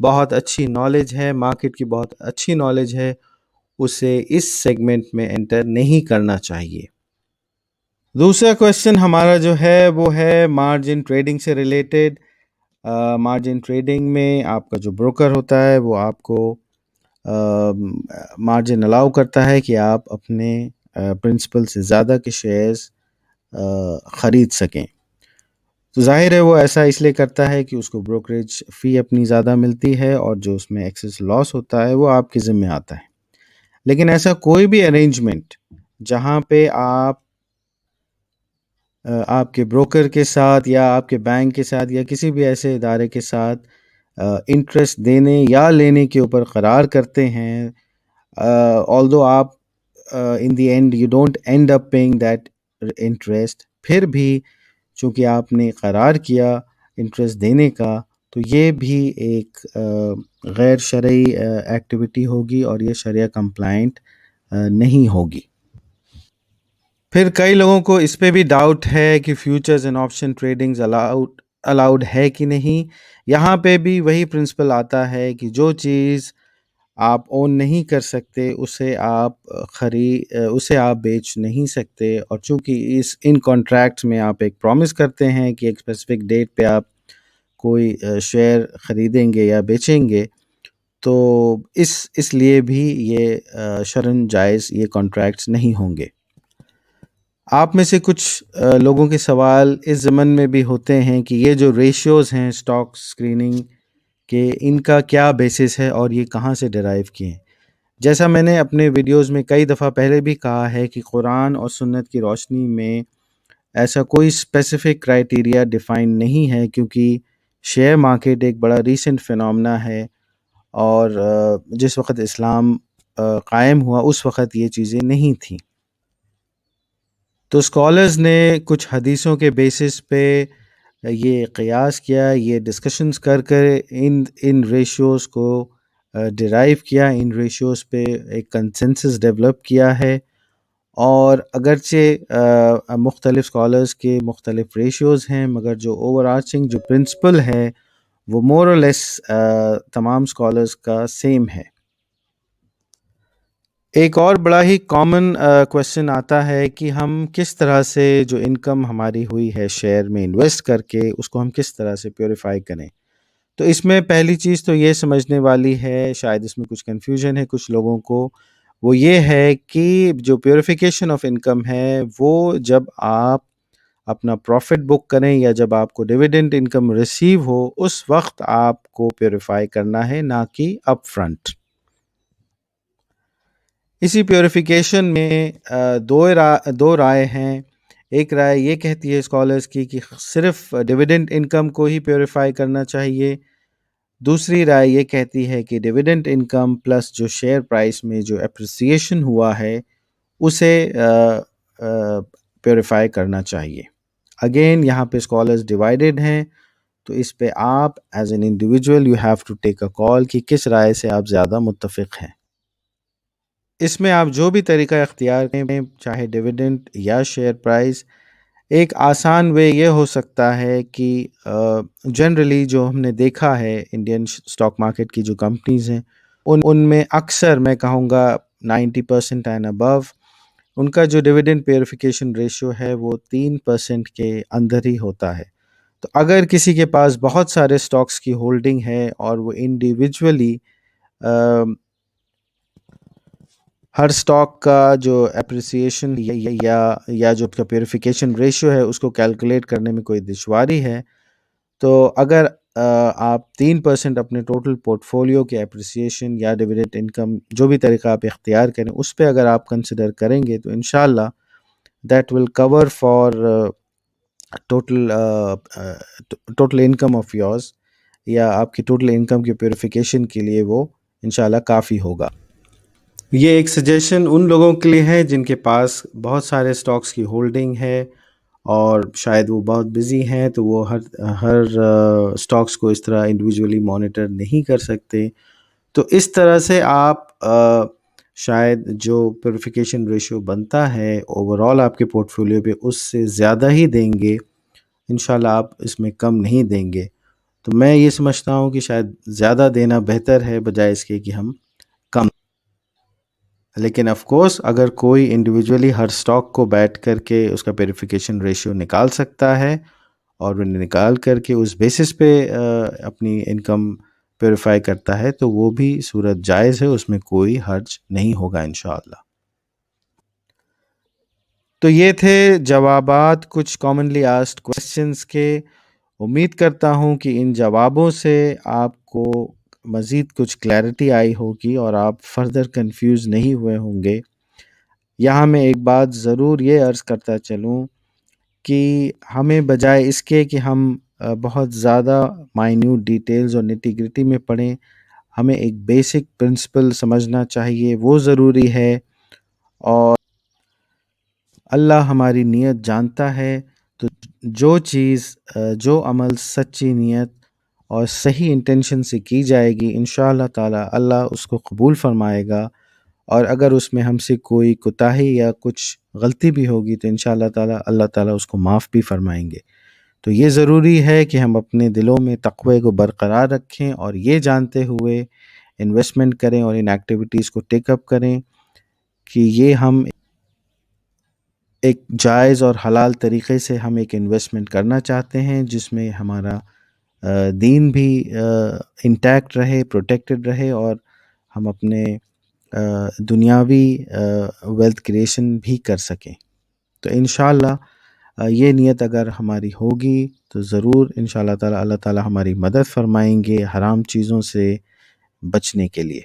بہت اچھی نالج ہے، مارکیٹ کی بہت اچھی نالج ہے، اسے اس سیگمنٹ میں انٹر نہیں کرنا چاہیے۔ دوسرا کویشچن ہمارا جو ہے وہ ہے مارجن ٹریڈنگ سے ریلیٹڈ۔ مارجن ٹریڈنگ میں آپ کا جو بروکر ہوتا ہے وہ آپ کو مارجن الاؤ کرتا ہے کہ آپ اپنے پرنسپل سے زیادہ کے شیئرز خرید سکیں۔ تو ظاہر ہے وہ ایسا اس لیے کرتا ہے کہ اس کو بروکریج فی اپنی زیادہ ملتی ہے، اور جو اس میں ایکسس لاس ہوتا ہے وہ آپ کے ذمہ آتا ہے۔ لیکن ایسا کوئی بھی ارینجمنٹ جہاں پہ آپ کے بروکر کے ساتھ یا آپ کے بینک کے ساتھ یا کسی بھی ایسے ادارے کے ساتھ انٹرسٹ دینے یا لینے کے اوپر قرار کرتے ہیں، although آپ in the end you don't end up paying that interest، پھر بھی چونکہ آپ نے قرار کیا انٹرسٹ دینے کا، تو یہ بھی ایک غیر شرعی ایکٹیویٹی ہوگی اور یہ شریعہ کمپلائنٹ نہیں ہوگی۔ پھر کئی لوگوں کو اس پہ بھی ڈاؤٹ ہے کہ فیوچرز اینڈ آپشن ٹریڈنگز الاؤڈ ہے کہ نہیں۔ یہاں پہ بھی وہی پرنسپل آتا ہے کہ جو چیز آپ اون نہیں کر سکتے اسے آپ بیچ نہیں سکتے، اور چونکہ ان کانٹریکٹس میں آپ ایک پرومس کرتے ہیں کہ ایک اسپیسیفک ڈیٹ پہ آپ کوئی شیئر خریدیں گے یا بیچیں گے، تو اس لیے بھی یہ شرعاً جائز یہ کانٹریکٹس نہیں ہوں گے۔ آپ میں سے کچھ لوگوں کے سوال اس ضمن میں بھی ہوتے ہیں کہ یہ جو ریشیوز ہیں اسٹاک اسکریننگ کہ ان کا کیا بیسس ہے اور یہ کہاں سے ڈرائیو کیے ہیں۔ جیسا میں نے اپنے ویڈیوز میں کئی دفعہ پہلے بھی کہا ہے کہ قرآن اور سنت کی روشنی میں ایسا کوئی اسپیسیفک کرائیٹیریا ڈیفائن نہیں ہے، کیونکہ شیئر مارکیٹ ایک بڑا ریسنٹ فینومنا ہے، اور جس وقت اسلام قائم ہوا اس وقت یہ چیزیں نہیں تھیں۔ تو اسکالرز نے کچھ حدیثوں کے بیسس پہ یہ قیاس کیا، یہ ڈسکشنز کر ان ریشیوز کو ڈرائیو کیا، ان ریشیوز پہ ایک کنسنسس ڈیولپ کیا ہے، اور اگرچہ مختلف اسکالرز کے مختلف ریشیوز ہیں، مگر جو اوور آرچنگ جو پرنسپل ہے وہ مور اور لیس تمام اسکالرز کا سیم ہے۔ ایک اور بڑا ہی کامن کویشچن آتا ہے کہ ہم کس طرح سے جو انکم ہماری ہوئی ہے شیئر میں انویسٹ کر کے اس کو ہم کس طرح سے پیوریفائی کریں۔ تو اس میں پہلی چیز تو یہ سمجھنے والی ہے، شاید اس میں کچھ کنفیوژن ہے کچھ لوگوں کو، وہ یہ ہے کہ جو پیوریفیکیشن آف انکم ہے وہ جب آپ اپنا پروفٹ بک کریں یا جب آپ کو ڈیویڈنڈ انکم ریسیو ہو اس وقت آپ کو پیوریفائی کرنا ہے، نہ کہ اپ فرنٹ۔ اسی پیوریفیکیشن میں دو رائے ہیں۔ ایک رائے یہ کہتی ہے اسکالرز کی کہ صرف ڈیویڈنڈ انکم کو ہی پیوریفائی کرنا چاہیے۔ دوسری رائے یہ کہتی ہے کہ ڈیویڈنڈ انکم پلس جو شیئر پرائس میں جو اپریسیشن ہوا ہے اسے پیوریفائی کرنا چاہیے۔ اگین یہاں پہ اسکالرز ڈیوائیڈڈ ہیں، تو اس پہ آپ as an individual you have to take a call کہ کس رائے سے آپ زیادہ متفق ہیں۔ اس میں آپ جو بھی طریقہ اختیار کریں، چاہے ڈیویڈنڈ یا شیئر پرائز، ایک آسان وے یہ ہو سکتا ہے کہ جنرلی جو ہم نے دیکھا ہے انڈین اسٹاک مارکیٹ کی جو کمپنیز ہیں ان میں اکثر میں کہوں گا 90% اینڈ ابو ان کا جو ڈیویڈنڈ پیوریفیکیشن ریشیو ہے وہ 3% کے اندر ہی ہوتا ہے۔ تو اگر کسی کے پاس بہت سارے اسٹاکس کی ہولڈنگ ہے اور وہ انڈیویجولی ہر سٹاک کا جو اپریسیشن یا جو پیوریفیکیشن ریشیو ہے اس کو کیلکولیٹ کرنے میں کوئی دشواری ہے، تو اگر آپ 3% اپنے ٹوٹل پورٹ فولیو کے اپریسیشن یا ڈیویڈنڈ انکم جو بھی طریقہ آپ اختیار کریں اس پہ اگر آپ کنسیڈر کریں گے تو انشاءاللہ that will cover for total income of yours, یا آپ کی ٹوٹل انکم کی پیوریفیکیشن کے لیے وہ انشاءاللہ کافی ہوگا۔ یہ ایک سجیشن ان لوگوں کے لیے ہے جن کے پاس بہت سارے سٹاکس کی ہولڈنگ ہے اور شاید وہ بہت بزی ہیں، تو وہ ہر سٹاکس کو اس طرح انڈیویجولی مانیٹر نہیں کر سکتے۔ تو اس طرح سے آپ شاید جو پیوریفیکیشن ریشیو بنتا ہے اوورال آپ کے پورٹ فولیو پہ اس سے زیادہ ہی دیں گے، انشاءاللہ آپ اس میں کم نہیں دیں گے۔ تو میں یہ سمجھتا ہوں کہ شاید زیادہ دینا بہتر ہے بجائے اس کے کہ ہم کم. لیکن آف کورس اگر کوئی انڈیویجولی ہر سٹاک کو بیٹھ کر کے اس کا پیوریفیکیشن ریشیو نکال سکتا ہے اور وہ نکال کر کے اس بیسس پہ اپنی انکم پیوریفائی کرتا ہے تو وہ بھی صورت جائز ہے، اس میں کوئی حرج نہیں ہوگا انشاءاللہ. تو یہ تھے جوابات کچھ کامنلی آسڈ کوشچنس کے. امید کرتا ہوں کہ ان جوابوں سے آپ کو مزید کچھ کلیئرٹی آئی ہوگی اور آپ فردر کنفیوز نہیں ہوئے ہوں گے. یہاں میں ایک بات ضرور یہ عرض کرتا چلوں کہ ہمیں بجائے اس کے کہ ہم بہت زیادہ مائنیوٹ ڈیٹیلز اور نیٹی گریٹی میں پڑھیں، ہمیں ایک بیسک پرنسپل سمجھنا چاہیے، وہ ضروری ہے. اور اللہ ہماری نیت جانتا ہے، تو جو چیز جو عمل سچی نیت اور صحیح انٹینشن سے کی جائے گی انشاءاللہ تعالی اللہ اس کو قبول فرمائے گا. اور اگر اس میں ہم سے کوئی کوتاہی یا کچھ غلطی بھی ہوگی تو انشاءاللہ تعالی اللہ تعالی اس کو معاف بھی فرمائیں گے. تو یہ ضروری ہے کہ ہم اپنے دلوں میں تقوی کو برقرار رکھیں اور یہ جانتے ہوئے انویسٹمنٹ کریں اور ان ایکٹیویٹیز کو ٹیک اپ کریں کہ یہ ہم ایک جائز اور حلال طریقے سے ہم ایک انویسٹمنٹ کرنا چاہتے ہیں جس میں ہمارا دین بھی انٹیکٹ رہے، پروٹیکٹڈ رہے، اور ہم اپنے دنیاوی ویلتھ کریشن بھی کر سکیں. تو انشاءاللہ یہ نیت اگر ہماری ہوگی تو ضرور انشاءاللہ تعالی اللہ تعالی ہماری مدد فرمائیں گے حرام چیزوں سے بچنے کے لیے.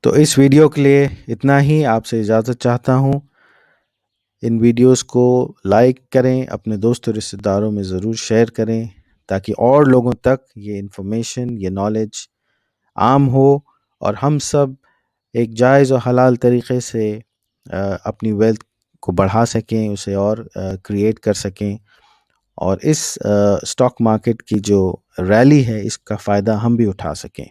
تو اس ویڈیو کے لیے اتنا ہی، آپ سے اجازت چاہتا ہوں. ان ویڈیوز کو لائک کریں، اپنے دوست و رشتہ داروں میں ضرور شیئر کریں تاکہ اور لوگوں تک یہ انفارمیشن، یہ نالج عام ہو اور ہم سب ایک جائز و حلال طریقے سے اپنی ویلتھ کو بڑھا سکیں، اسے اور کریٹ کر سکیں، اور اس سٹاک مارکیٹ کی جو ریلی ہے اس کا فائدہ ہم بھی اٹھا سکیں.